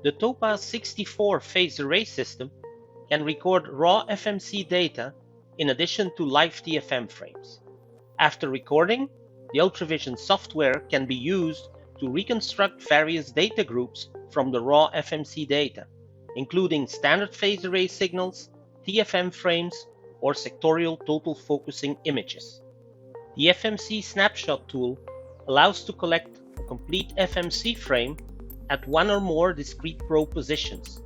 The TOPAZ64 phase array system can record raw FMC data in addition to live TFM frames. After recording, the UltraVision software can be used to reconstruct various data groups from the raw FMC data, including standard phase array signals, TFM frames, or sectorial total focusing images. The FMC snapshot tool allows to collect a complete FMC frame at one or more discrete probe positions,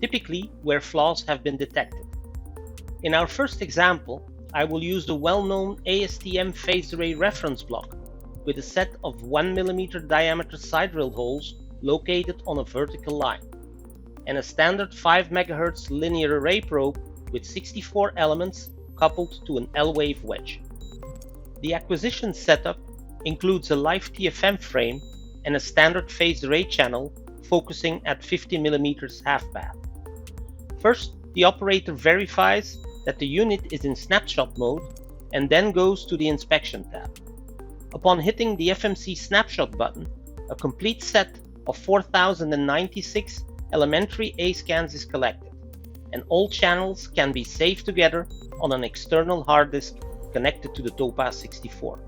typically where flaws have been detected. In our first example, I will use the well-known ASTM phase array reference block with a set of 1 mm diameter side drill holes located on a vertical line, and a standard 5 MHz linear array probe with 64 elements coupled to an L-wave wedge. The acquisition setup includes a live TFM frame and a standard phase array channel focusing at 50 mm half-path. First, the operator verifies that the unit is in snapshot mode and then goes to the inspection tab. Upon hitting the FMC snapshot button, a complete set of 4096 elementary A scans is collected, and all channels can be saved together on an external hard disk connected to the TOPAZ64.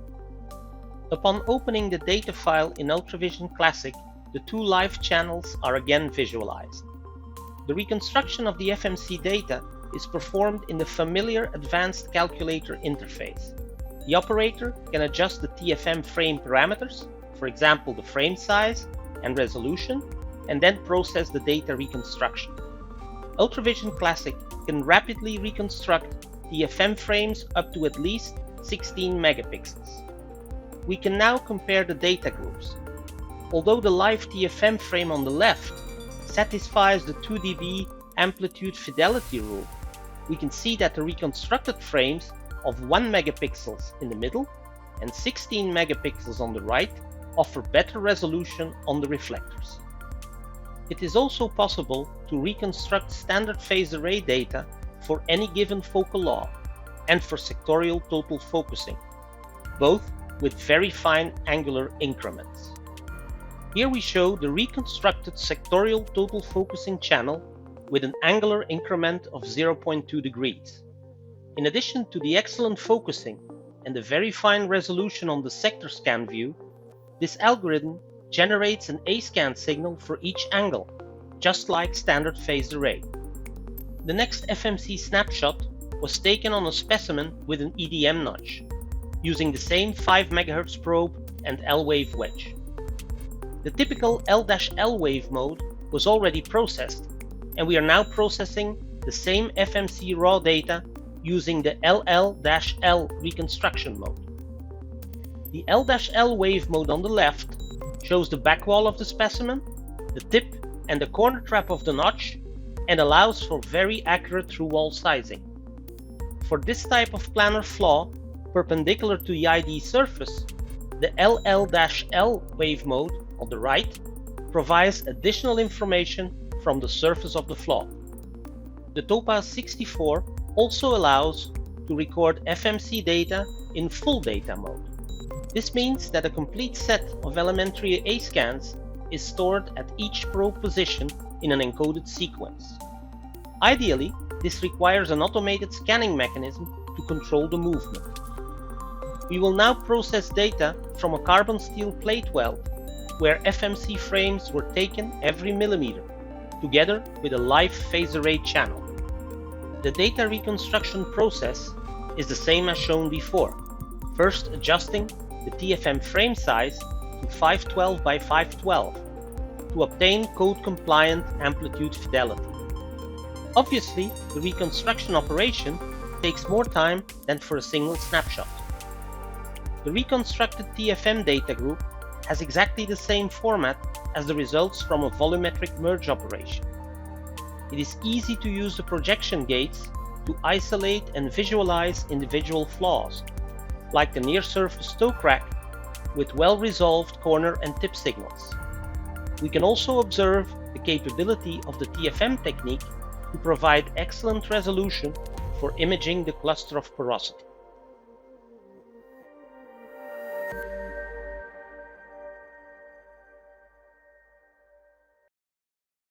Upon opening the data file in UltraVision Classic, the two live channels are again visualized. The reconstruction of the FMC data is performed in the familiar advanced calculator interface. The operator can adjust the TFM frame parameters, for example the frame size and resolution, and then process the data reconstruction. UltraVision Classic can rapidly reconstruct TFM frames up to at least 16 megapixels. We can now compare the data groups. Although the live TFM frame on the left satisfies the 2 dB amplitude fidelity rule, we can see that the reconstructed frames of 1 megapixels in the middle and 16 megapixels on the right offer better resolution on the reflectors. It is also possible to reconstruct standard phase array data for any given focal law and for sectorial total focusing, both with very fine angular increments. Here we show the reconstructed sectorial total focusing channel with an angular increment of 0.2 degrees. In addition to the excellent focusing and the very fine resolution on the sector scan view, this algorithm generates an A-scan signal for each angle, just like standard phase array. The next FMC snapshot was taken on a specimen with an EDM notch, using the same 5 MHz probe and L-wave wedge. The typical L-L wave mode was already processed, and we are now processing the same FMC raw data using the LL-L reconstruction mode. The L-L wave mode on the left shows the back wall of the specimen, the tip and the corner trap of the notch, and allows for very accurate through-wall sizing. For this type of planar flaw, perpendicular to the ID surface, the LL-L wave mode on the right provides additional information from the surface of the flaw. The TOPAZ64 also allows to record FMC data in full data mode. This means that a complete set of elementary A scans is stored at each probe position in an encoded sequence. Ideally, this requires an automated scanning mechanism to control the movement. We will now process data from a carbon steel plate weld, where FMC frames were taken every millimeter, together with a live phase array channel. The data reconstruction process is the same as shown before, first adjusting the TFM frame size to 512 by 512 to obtain code-compliant amplitude fidelity. Obviously, the reconstruction operation takes more time than for a single snapshot. The reconstructed TFM data group has exactly the same format as the results from a volumetric merge operation. It is easy to use the projection gates to isolate and visualize individual flaws, like the near-surface toe crack with well-resolved corner and tip signals. We can also observe the capability of the TFM technique to provide excellent resolution for imaging the cluster of porosity.